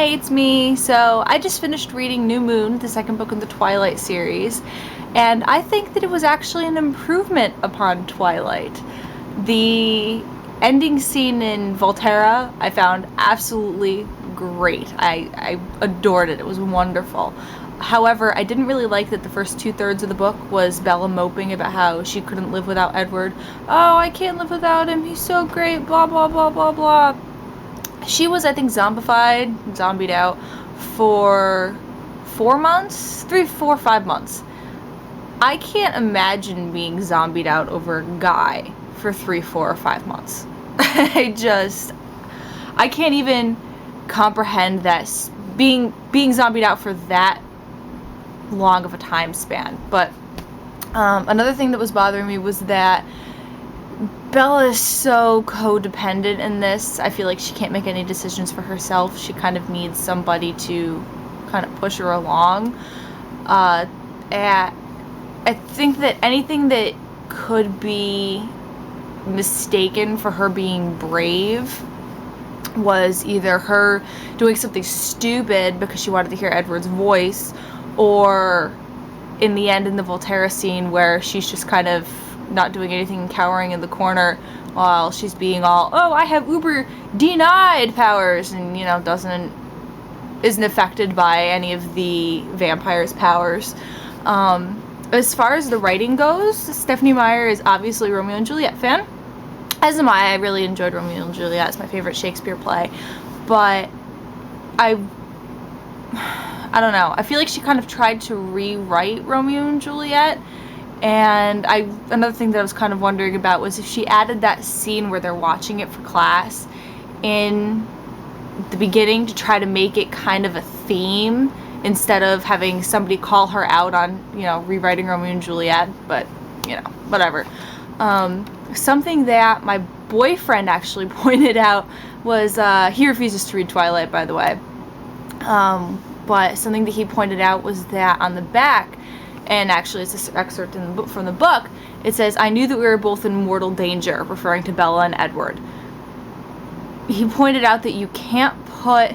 Hey, it's me. So I just finished reading New Moon, the second book in the Twilight series, and I think that it was actually an improvement upon Twilight. The ending scene in Volterra I found absolutely great. I adored it. It was wonderful. However, I didn't really like that the first 2/3 of the book was Bella moping about how she couldn't live without Edward. Oh, I can't live without him. He's so great. Blah, blah, blah, blah, blah. She was, I think, zombied out for 4 months, 3, 4, 5 months. I can't imagine being zombied out over a guy for 3, 4, or 5 months. I can't even comprehend that being zombied out for that long of a time span. But another thing that was bothering me was that Bella is so codependent in this. I feel like she can't make any decisions for herself. She kind of needs somebody to kind of push her along. And I think that anything that could be mistaken for her being brave was either her doing something stupid because she wanted to hear Edward's voice, or in the end in the Volterra scene where she's just kind of not doing anything and cowering in the corner while she's being all, oh, I have uber denied powers, and isn't affected by any of the vampire's powers. As far as the writing goes, Stephenie Meyer is obviously Romeo and Juliet fan, as am I. I really enjoyed Romeo and Juliet. It's my favorite Shakespeare play, but I don't know, I feel like she kind of tried to rewrite Romeo and Juliet. And another thing that I was kind of wondering about was if she added that scene where they're watching it for class in the beginning to try to make it kind of a theme instead of having somebody call her out on, rewriting Romeo and Juliet. But, whatever. Something that my boyfriend actually pointed out was, he refuses to read Twilight, by the way. But something that he pointed out was that on the back, and actually it's this excerpt from the book, it says, I knew that we were both in mortal danger, referring to Bella and Edward. He pointed out that you can't put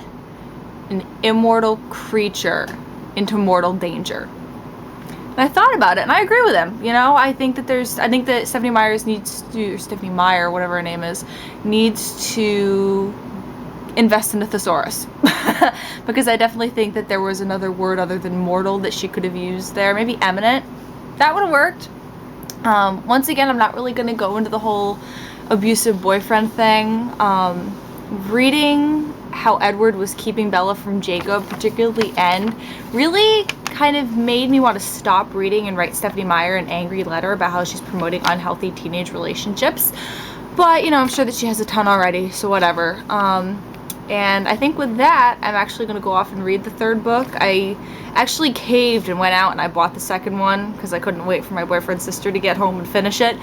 an immortal creature into mortal danger. And I thought about it, and I agree with him. I think that Stephenie Meyer, whatever her name is, needs to invest in a thesaurus. Because I definitely think that there was another word other than mortal that she could have used there. Maybe eminent. That would have worked. Once again, I'm not really going to go into the whole abusive boyfriend thing. Reading how Edward was keeping Bella from Jacob, particularly End, really kind of made me want to stop reading and write Stephenie Meyer an angry letter about how she's promoting unhealthy teenage relationships. But, I'm sure that she has a ton already, so whatever. And I think with that, I'm actually going to go off and read the third book. I actually caved and went out and I bought the second one because I couldn't wait for my boyfriend's sister to get home and finish it.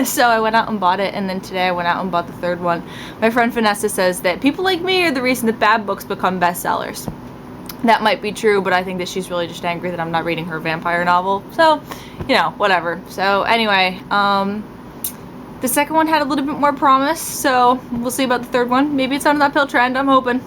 So I went out and bought it, and then today I went out and bought the third one. My friend Vanessa says that people like me are the reason that bad books become bestsellers. That might be true, but I think that she's really just angry that I'm not reading her vampire novel. So, whatever. So anyway, the second one had a little bit more promise, so we'll see about the third one. Maybe it's on an uphill trend, I'm hoping.